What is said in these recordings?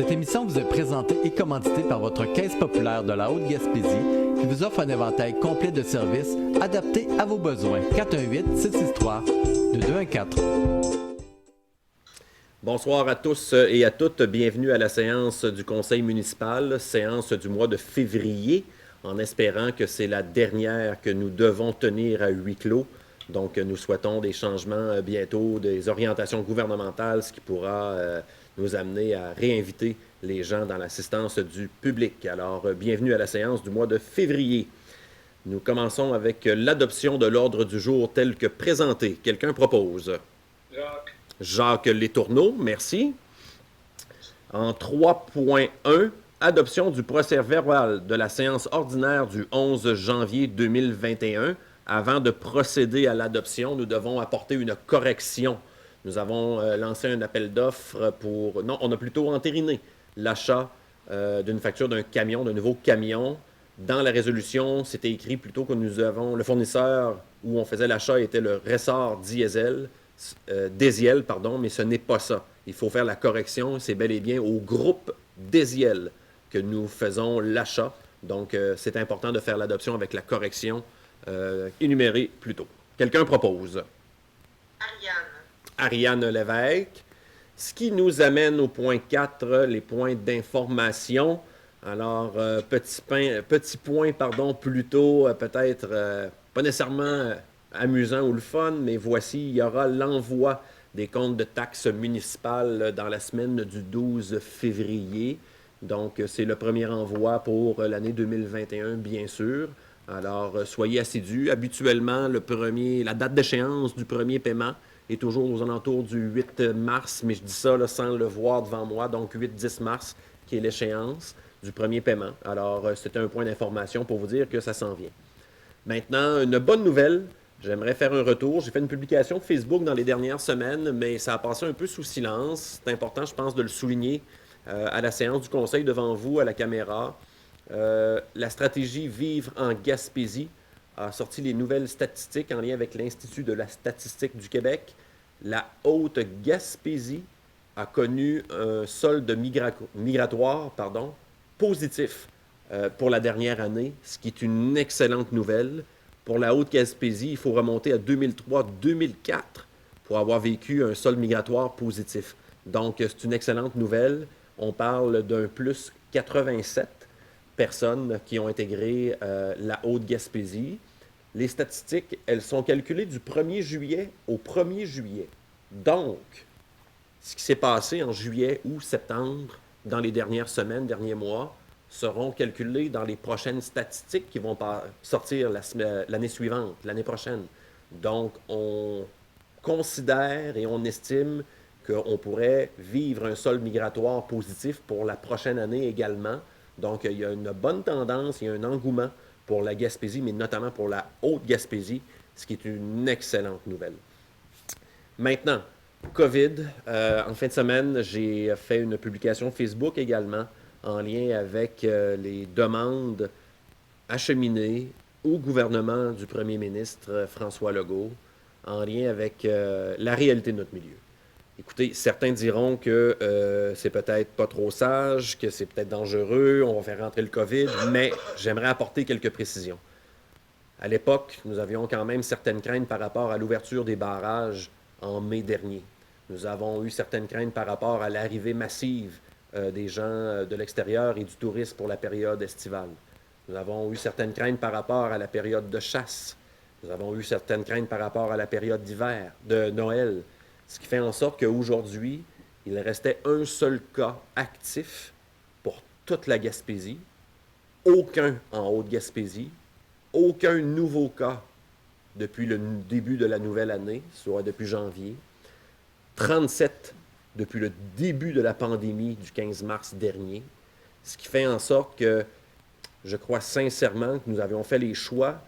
Cette émission vous est présentée et commanditée par votre Caisse populaire de la Haute-Gaspésie qui vous offre un éventail complet de services adaptés à vos besoins. 418-663-2214. Bonsoir à tous et à toutes. Bienvenue à la séance du Conseil municipal, séance du mois de février, en espérant que c'est la dernière que nous devons tenir à huis clos. Donc, nous souhaitons des changements bientôt, des orientations gouvernementales, ce qui pourra nous amener à réinviter les gens dans l'assistance du public. Alors, bienvenue à la séance du mois de février. Nous commençons avec l'adoption de l'ordre du jour tel que présenté. Quelqu'un propose? Jacques Letourneau, merci. En 3.1, adoption du procès-verbal de la séance ordinaire du 11 janvier 2021. Avant de procéder à l'adoption, nous devons apporter une correction. Nous avons lancé un appel d'offres pour... Non, on a plutôt entériné l'achat d'une facture d'un camion, d'un nouveau camion. Dans la résolution, c'était écrit plutôt que nous avons... Le fournisseur où on faisait l'achat était le Ressort Diesel, mais ce n'est pas ça. Il faut faire la correction. C'est bel et bien au groupe Desiel que nous faisons l'achat. Donc, c'est important de faire l'adoption avec la correction énumérée plus tôt. Quelqu'un propose? Ariane Lévesque. Ce qui nous amène au point 4, les points d'information. Alors, petit point, plutôt peut-être pas nécessairement amusant ou le fun, mais voici, il y aura l'envoi des comptes de taxes municipales dans la semaine du 12 février. Donc, c'est le premier envoi pour l'année 2021, bien sûr. Alors, soyez assidus. Habituellement, la date d'échéance du premier paiement est toujours aux alentours du 8 mars, mais je dis ça là, sans le voir devant moi, donc 8-10 mars, qui est l'échéance du premier paiement. Alors, c'était un point d'information pour vous dire que ça s'en vient. Maintenant, une bonne nouvelle. J'aimerais faire un retour. J'ai fait une publication Facebook dans les dernières semaines, mais ça a passé un peu sous silence. C'est important, je pense, de le souligner à la séance du Conseil devant vous, à la caméra. La stratégie Vivre en Gaspésie a sorti les nouvelles statistiques en lien avec l'Institut de la statistique du Québec. La Haute-Gaspésie a connu un solde migratoire positif pour la dernière année, ce qui est une excellente nouvelle. Pour la Haute-Gaspésie, il faut remonter à 2003-2004 pour avoir vécu un solde migratoire positif. Donc, c'est une excellente nouvelle. On parle d'un plus 87 personnes qui ont intégré la Haute-Gaspésie. Les statistiques, elles sont calculées du 1er juillet au 1er juillet. Donc, ce qui s'est passé en juillet ou septembre, dans les dernières semaines, derniers mois, seront calculés dans les prochaines statistiques qui vont sortir l'année suivante, l'année prochaine. Donc, on considère et on estime qu'on pourrait vivre un solde migratoire positif pour la prochaine année également. Donc, il y a une bonne tendance, il y a un engouement pour la Gaspésie, mais notamment pour la Haute-Gaspésie, ce qui est une excellente nouvelle. Maintenant, COVID. En fin de semaine, j'ai fait une publication Facebook également en lien avec les demandes acheminées au gouvernement du premier ministre François Legault en lien avec la réalité de notre milieu. Écoutez, certains diront que c'est peut-être pas trop sage, que c'est peut-être dangereux, on va faire rentrer le COVID, mais j'aimerais apporter quelques précisions. À l'époque, nous avions quand même certaines craintes par rapport à l'ouverture des barrages en mai dernier. Nous avons eu certaines craintes par rapport à l'arrivée massive des gens de l'extérieur et du tourisme pour la période estivale. Nous avons eu certaines craintes par rapport à la période de chasse. Nous avons eu certaines craintes par rapport à la période d'hiver, de Noël. Ce qui fait en sorte qu'aujourd'hui, il restait un seul cas actif pour toute la Gaspésie, aucun en Haute-Gaspésie, aucun nouveau cas depuis le début de la nouvelle année, soit depuis janvier, 37 depuis le début de la pandémie du 15 mars dernier, ce qui fait en sorte que je crois sincèrement que nous avions fait les choix,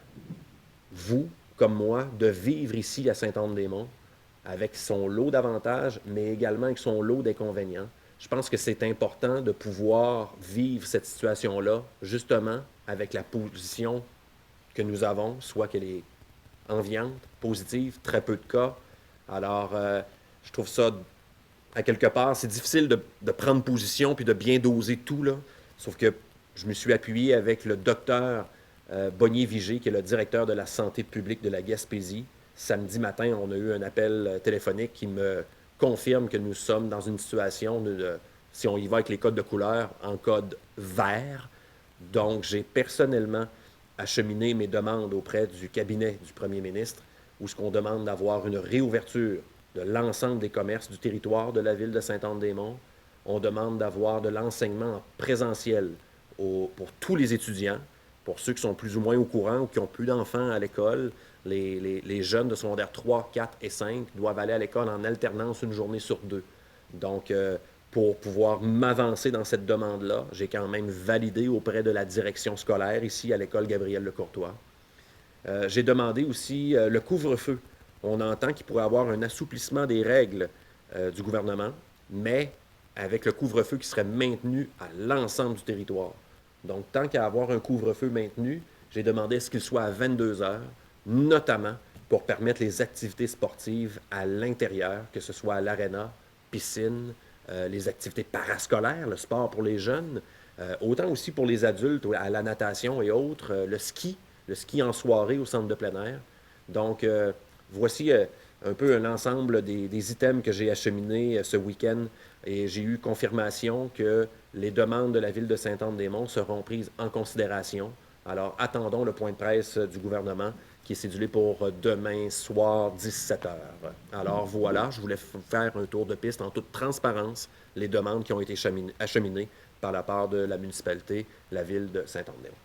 vous comme moi, de vivre ici à Sainte-Anne-des-Monts avec son lot d'avantages, mais également avec son lot d'inconvénients. Je pense que c'est important de pouvoir vivre cette situation-là, justement, avec la position que nous avons, soit qu'elle est enviante, positive, très peu de cas. Alors, je trouve ça à quelque part, c'est difficile de prendre position puis de bien doser tout, là. Sauf que je me suis appuyé avec le docteur Bonnier-Vigé, qui est le directeur de la santé publique de la Gaspésie. Samedi matin, on a eu un appel téléphonique qui me confirme que nous sommes dans une situation, si on y va avec les codes de couleur, en code vert. Donc, j'ai personnellement acheminé mes demandes auprès du cabinet du premier ministre, où ce qu'on demande d'avoir une réouverture de l'ensemble des commerces du territoire de la ville de Sainte-Anne-des-Monts. On demande d'avoir de l'enseignement en présentiel pour tous les étudiants, pour ceux qui sont plus ou moins au courant ou qui ont plus d'enfants à l'école. Les jeunes de secondaire 3, 4 et 5 doivent aller à l'école en alternance une journée sur deux. Donc, pour pouvoir m'avancer dans cette demande-là, j'ai quand même validé auprès de la direction scolaire ici à l'école Gabriel-Lecourtois. J'ai demandé aussi le couvre-feu. On entend qu'il pourrait y avoir un assouplissement des règles du gouvernement, mais avec le couvre-feu qui serait maintenu à l'ensemble du territoire. Donc, tant qu'à avoir un couvre-feu maintenu, j'ai demandé à ce qu'il soit à 22 heures, notamment pour permettre les activités sportives à l'intérieur, que ce soit à l'aréna, piscine, les activités parascolaires, le sport pour les jeunes, autant aussi pour les adultes, à la natation et autres, le ski en soirée au centre de plein air. Donc, voici un peu un ensemble des items que j'ai acheminés ce week-end et j'ai eu confirmation que les demandes de la ville de Sainte-Anne-des-Monts seront prises en considération. Alors, attendons le point de presse du gouvernement qui est cédulé pour demain soir, 17 heures. Alors voilà, je voulais faire un tour de piste en toute transparence, les demandes qui ont été acheminées par la part de la municipalité, la ville de Sainte-Anne-des-Monts.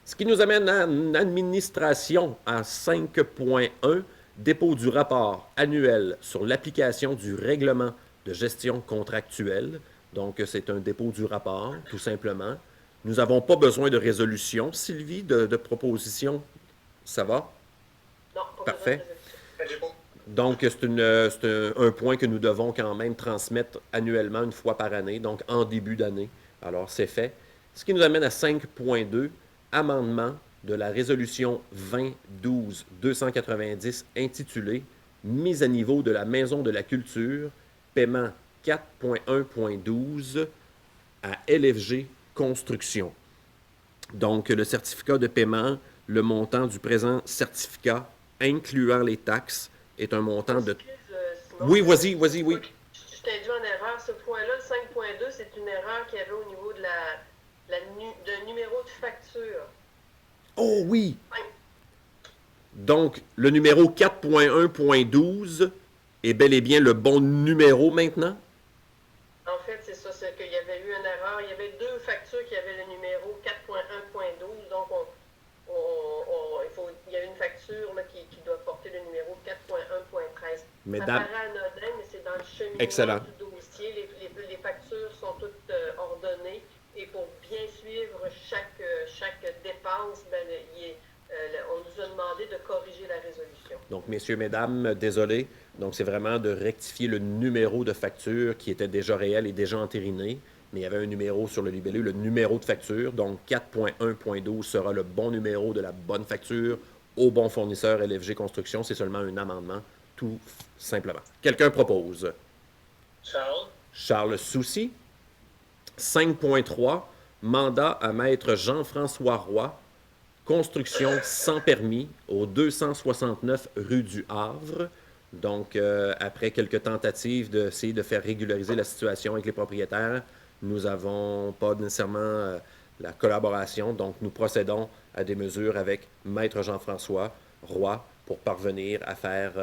Ce qui nous amène à une administration à 5.1, dépôt du rapport annuel sur l'application du règlement de gestion contractuelle. Donc, c'est un dépôt du rapport, tout simplement. Nous n'avons pas besoin de résolution, Sylvie, de proposition. Ça va? Non, pas Parfait. besoin de Donc, c'est un point que nous devons quand même transmettre annuellement, une fois par année, donc en début d'année. Alors, c'est fait. Ce qui nous amène à 5.2, amendement de la résolution 2012-290 intitulée « Mise à niveau de la Maison de la Culture, paiement 4.1.12 à LFG Construction ». Donc, le certificat de paiement, le montant du présent certificat, incluant les taxes, est un montant de... Simon, Oui, vas-y, oui. Je t'induis en erreur. Ce point-là, le 5.2, c'est une erreur qu'il y avait au niveau de d'un numéro de facture. Oh oui! Ouais. Donc, le numéro 4.1.12 est bel et bien le bon numéro maintenant? En fait, c'est ça, c'est qu'il y avait eu une erreur. Il y avait deux factures qui avaient le numéro 4.1.12. Donc, il y a une facture là, qui doit porter le numéro 4.1.13. Ça paraît anodin, mais c'est dans le cheminement du dossier. Les factures sont toutes ordonnées. Et pour bien suivre chaque dépense, on nous a demandé de corriger la résolution. Donc, messieurs, mesdames, désolé. Donc, c'est vraiment de rectifier le numéro de facture qui était déjà réel et déjà entériné. Mais il y avait un numéro sur le libellé, le numéro de facture. Donc, 4.1.12 sera le bon numéro de la bonne facture au bon fournisseur LFG Construction. C'est seulement un amendement, tout simplement. Quelqu'un propose? Charles. Charles Soucy. 5.3, mandat à maître Jean-François Roy, construction sans permis au 269 rue du Havre. Donc, après quelques tentatives d'essayer de faire régulariser la situation avec les propriétaires, nous n'avons pas nécessairement la collaboration. Donc, nous procédons à des mesures avec maître Jean-François Roy pour parvenir à faire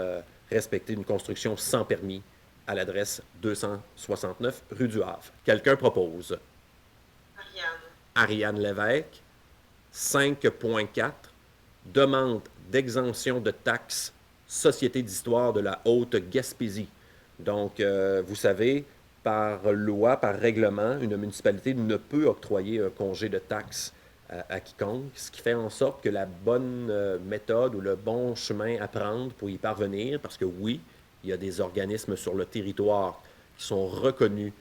respecter une construction sans permis à l'adresse 269 rue du Havre. Quelqu'un propose? Ariane Lévesque. 5.4, demande d'exemption de taxes Société d'histoire de la Haute-Gaspésie. Donc, vous savez, par loi, par règlement, une municipalité ne peut octroyer un congé de taxes à quiconque, ce qui fait en sorte que la bonne méthode ou le bon chemin à prendre pour y parvenir, parce que oui, il y a des organismes sur le territoire qui sont reconnus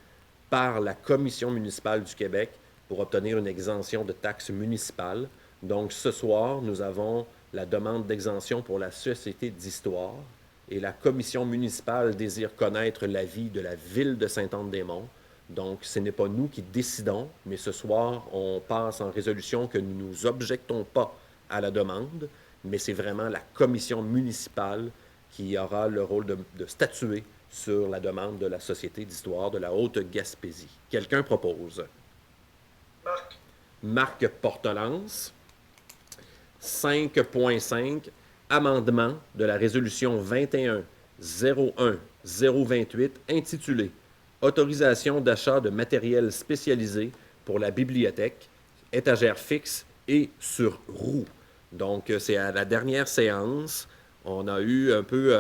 par la Commission municipale du Québec pour obtenir une exemption de taxes municipales. Donc, ce soir, nous avons la demande d'exemption pour la Société d'histoire. et la commission municipale désire connaître l'avis de la ville de Sainte-Anne-des-Monts. Donc, ce n'est pas nous qui décidons, mais ce soir, on passe en résolution que nous ne nous objectons pas à la demande, mais c'est vraiment la commission municipale qui aura le rôle de statuer sur la demande de la Société d'histoire de la Haute-Gaspésie. Quelqu'un propose? Marc Portelance. 5.5, amendement de la résolution 21-01-028 intitulée « Autorisation d'achat de matériel spécialisé pour la bibliothèque, étagère fixe et sur roue ». Donc, c'est à la dernière séance. On a eu un peu,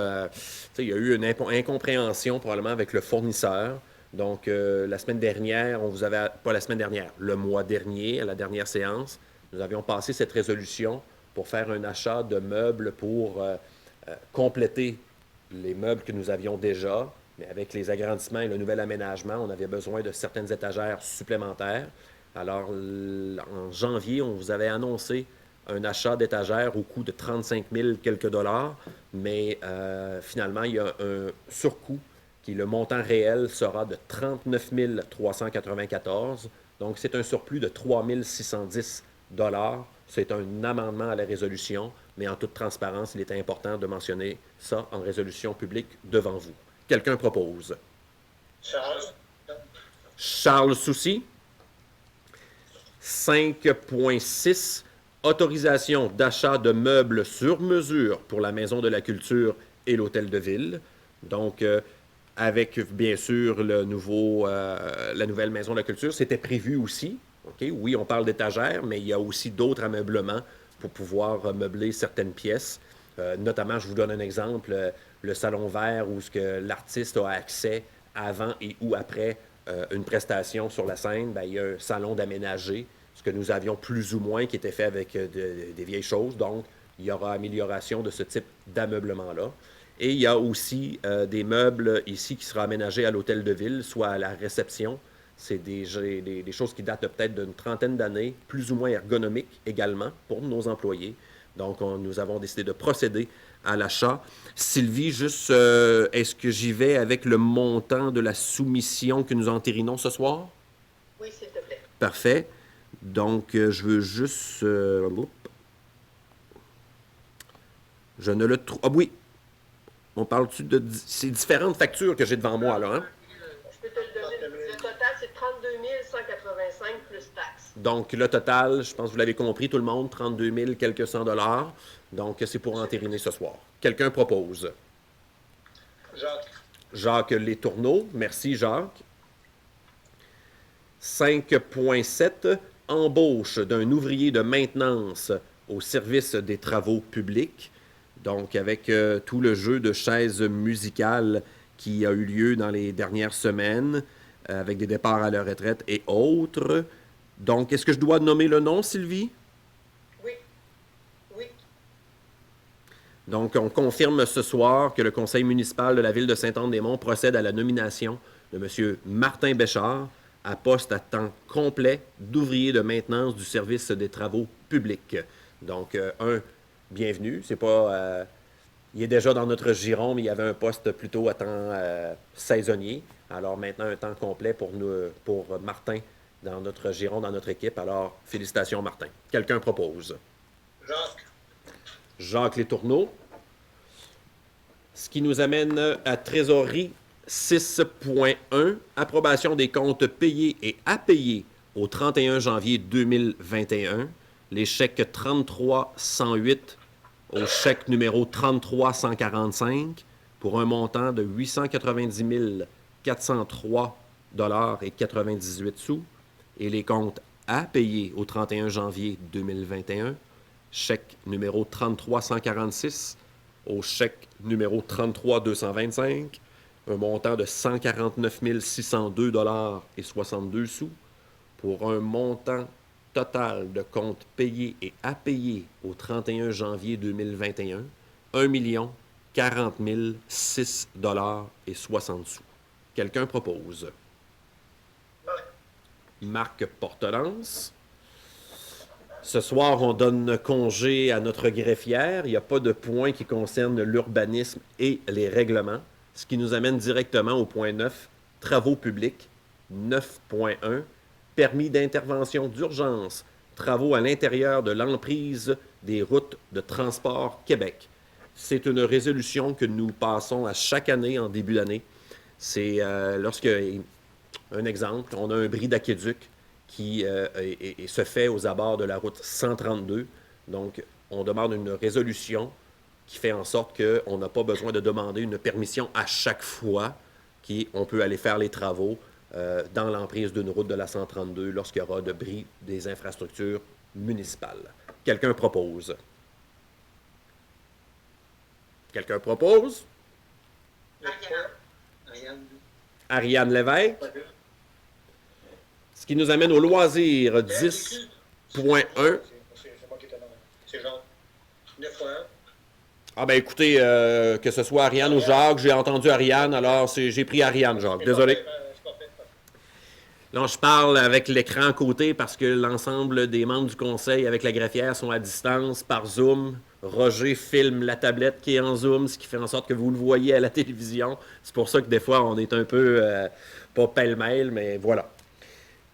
il y a eu une incompréhension probablement avec le fournisseur. Donc, la semaine dernière, on vous avait, pas la semaine dernière, le mois dernier, à la dernière séance, nous avions passé cette résolution pour faire un achat de meubles pour compléter les meubles que nous avions déjà, mais avec les agrandissements et le nouvel aménagement, on avait besoin de certaines étagères supplémentaires. Alors, en janvier, on vous avait annoncé un achat d'étagères au coût de 35 000 quelques dollars, mais finalement, il y a un surcoût qui, le montant réel, sera de 39 394. Donc, c'est un surplus de 3 610 dollars. C'est un amendement à la résolution, mais en toute transparence, il est important de mentionner ça en résolution publique devant vous. Quelqu'un propose? Charles Soucy. 5.6, autorisation d'achat de meubles sur mesure pour la Maison de la Culture et l'Hôtel de Ville. Donc, avec, bien sûr, la nouvelle Maison de la Culture, c'était prévu aussi. Okay? Oui, on parle d'étagères, mais il y a aussi d'autres ameublements pour pouvoir meubler certaines pièces. Notamment, je vous donne un exemple, le salon vert où l'artiste a accès avant et ou après une prestation sur la scène. Bien, il y a un salon d'aménager, ce que nous avions plus ou moins qui était fait avec des vieilles choses. Donc, il y aura amélioration de ce type d'ameublement-là. Et il y a aussi des meubles ici qui seront aménagés à l'hôtel de ville, soit à la réception. C'est des choses qui datent peut-être d'une trentaine d'années, plus ou moins ergonomiques également pour nos employés. Donc, nous avons décidé de procéder à l'achat. Sylvie, juste, est-ce que j'y vais avec le montant de la soumission que nous entérinons ce soir? Oui, s'il te plaît. Parfait. Donc, je veux juste... je ne le trouve... Ah oui! On parle-tu de... C'est différentes factures que j'ai devant moi, là, hein? Je peux te le donner. Le total, c'est 32 185 plus taxes. Donc, le total, je pense que vous l'avez compris, tout le monde, 32 000 quelques cents dollars. Donc, c'est pour entériner ce soir. Quelqu'un propose? Jacques Letourneau. Merci, Jacques. 5.7, embauche d'un ouvrier de maintenance au service des travaux publics. Donc, avec tout le jeu de chaises musicales qui a eu lieu dans les dernières semaines, avec des départs à la retraite et autres. Donc, est-ce que je dois nommer le nom, Sylvie? Oui. Oui. Donc, on confirme ce soir que le conseil municipal de la ville de Sainte-Anne-des-Monts procède à la nomination de M. Martin Béchard à poste à temps complet d'ouvrier de maintenance du service des travaux publics. Donc, bienvenue. C'est pas... il est déjà dans notre giron, mais il y avait un poste plutôt à temps saisonnier. Alors maintenant, un temps complet pour Martin dans notre giron, dans notre équipe. Alors, félicitations, Martin. Quelqu'un propose? Jacques Letourneau. Ce qui nous amène à trésorerie 6.1, approbation des comptes payés et à payer au 31 janvier 2021. Les chèques 33-108 au chèque numéro 33-145 pour un montant de 890 403 et 98 sous. Et les comptes à payer au 31 janvier 2021, chèque numéro 33-146 au chèque numéro 33-225, un montant de 149 602 et 62 sous pour un montant total de comptes payés et à payer au 31 janvier 2021, 1 040 006 et 60 sous. Quelqu'un propose? Marc Portelance. Ce soir, on donne congé à notre greffière. Il n'y a pas de point qui concerne l'urbanisme et les règlements, ce qui nous amène directement au point 9, travaux publics. 9.1, permis d'intervention d'urgence, travaux à l'intérieur de l'emprise des routes de transport Québec. C'est une résolution que nous passons à chaque année en début d'année. C'est lorsque, un exemple, on a un bris d'aqueduc qui se fait aux abords de la route 132. Donc, on demande une résolution qui fait en sorte qu'on n'a pas besoin de demander une permission à chaque fois qu'on peut aller faire les travaux dans l'emprise d'une route de la 132 lorsqu'il y aura de bris des infrastructures municipales. Quelqu'un propose? Quelqu'un propose? Ariane Lévesque. Ce qui nous amène au loisir 10.1. C'est genre 9.1. Ah ben écoutez, que ce soit Ariane ou Jacques, j'ai entendu Ariane, alors j'ai pris Ariane, Jacques. Désolé. Là, je parle avec l'écran à côté parce que l'ensemble des membres du conseil avec la greffière sont à distance par Zoom. Roger filme la tablette qui est en Zoom, ce qui fait en sorte que vous le voyez à la télévision. C'est pour ça que des fois, on est un peu, pas pêle-mêle, mais voilà.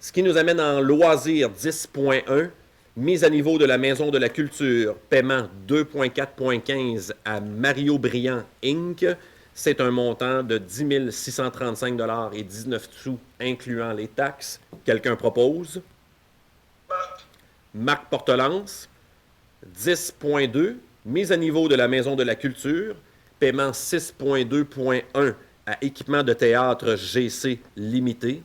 Ce qui nous amène en loisir 10.1, mise à niveau de la Maison de la Culture, paiement 2.4.15 à Mario Briand Inc., c'est un montant de 10 635 $ et 19 sous, incluant les taxes. Quelqu'un propose? Marc Portelance. 10.2, mise à niveau de la Maison de la Culture, paiement 6.2.1 à Équipement de théâtre GC Limité.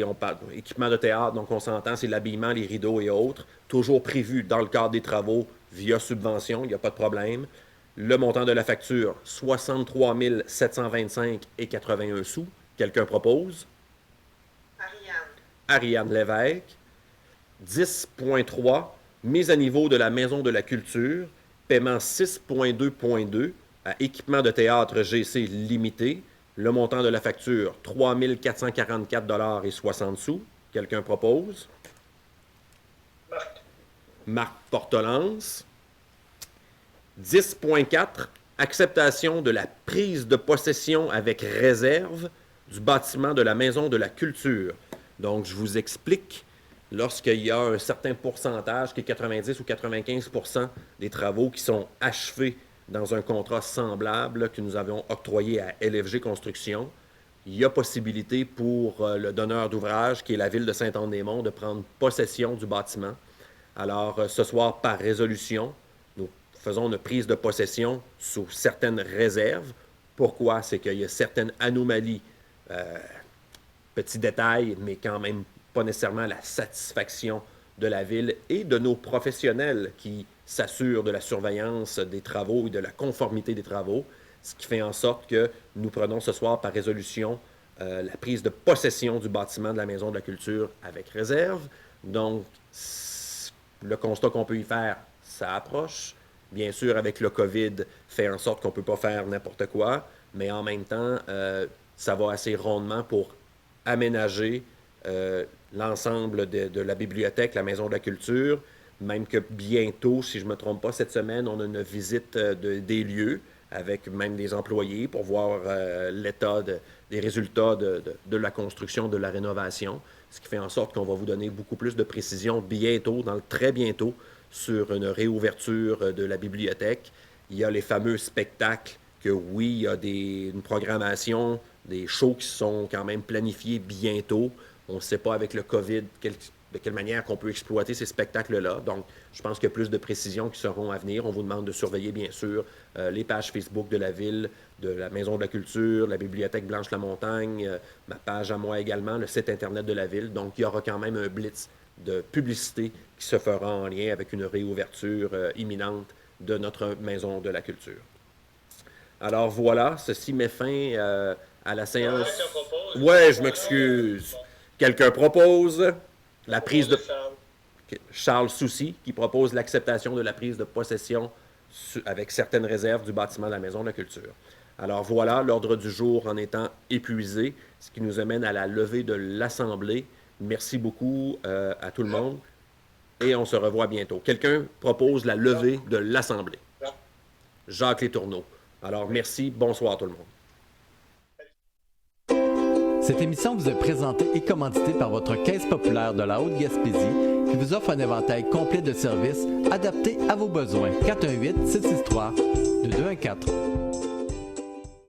On parle équipement de théâtre, donc on s'entend, c'est l'habillement, les rideaux et autres, toujours prévu dans le cadre des travaux via subvention, il n'y a pas de problème. Le montant de la facture, 63 725 et 81 sous. Quelqu'un propose? Ariane Lévesque. 10.3, mise à niveau de la Maison de la Culture, paiement 6.2.2 à Équipement de théâtre GC Limité. Le montant de la facture, 3 444 $ et 60 sous. Quelqu'un propose? Marc Portelance. 10.4, acceptation de la prise de possession avec réserve du bâtiment de la Maison de la Culture. Donc, je vous explique, lorsqu'il y a un certain pourcentage, qui est 90 ou 95 % des travaux qui sont achevés dans un contrat semblable que nous avions octroyé à LFG Construction, il y a possibilité pour le donneur d'ouvrage, qui est la ville de Saint-Anne-des-Monts, de prendre possession du bâtiment. Alors, ce soir, par résolution, nous faisons une prise de possession sous certaines réserves. Pourquoi? C'est qu'il y a certaines anomalies, petits détails, mais quand même pas nécessairement la satisfaction de la ville et de nos professionnels qui s'assurent de la surveillance des travaux et de la conformité des travaux, ce qui fait en sorte que nous prenons ce soir par résolution la prise de possession du bâtiment de la Maison de la Culture avec réserve. Donc, le constat qu'on peut y faire, ça approche. Bien sûr, avec le COVID, fait en sorte qu'on ne peut pas faire n'importe quoi, mais en même temps, ça va assez rondement pour aménager l'ensemble de la bibliothèque, la Maison de la Culture, même que bientôt, si je ne me trompe pas, cette semaine, on a une visite des lieux avec même des employés pour voir l'état des résultats de la construction, de la rénovation, ce qui fait en sorte qu'on va vous donner beaucoup plus de précision bientôt, très bientôt, sur une réouverture de la bibliothèque. Il y a les fameux spectacles que oui, il y a une programmation, des shows qui sont quand même planifiés bientôt. On ne sait pas avec le COVID de quelle manière qu'on peut exploiter ces spectacles-là. Donc, je pense qu'il y a plus de précisions qui seront à venir. On vous demande de surveiller, bien sûr, les pages Facebook de la Ville, de la Maison de la Culture, la Bibliothèque Blanche-la-Montagne, ma page à moi également, le site Internet de la Ville. Donc, il y aura quand même un blitz de publicité qui se fera en lien avec une réouverture imminente de notre Maison de la Culture. Alors voilà, ceci met fin à la séance. Ouais, je m'excuse. Quelqu'un propose la prise de... Charles Soucy, qui propose l'acceptation de la prise de possession avec certaines réserves du bâtiment de la Maison de la Culture. Alors voilà, l'ordre du jour en étant épuisé, ce qui nous amène à la levée de l'Assemblée. Merci beaucoup à tout le monde. et on se revoit bientôt. Quelqu'un propose la levée de l'Assemblée. Jacques Letourneau. Alors, merci. Bonsoir tout le monde. Cette émission vous est présentée et commanditée par votre Caisse populaire de la Haute-Gaspésie qui vous offre un éventail complet de services adaptés à vos besoins. 418-663-2214.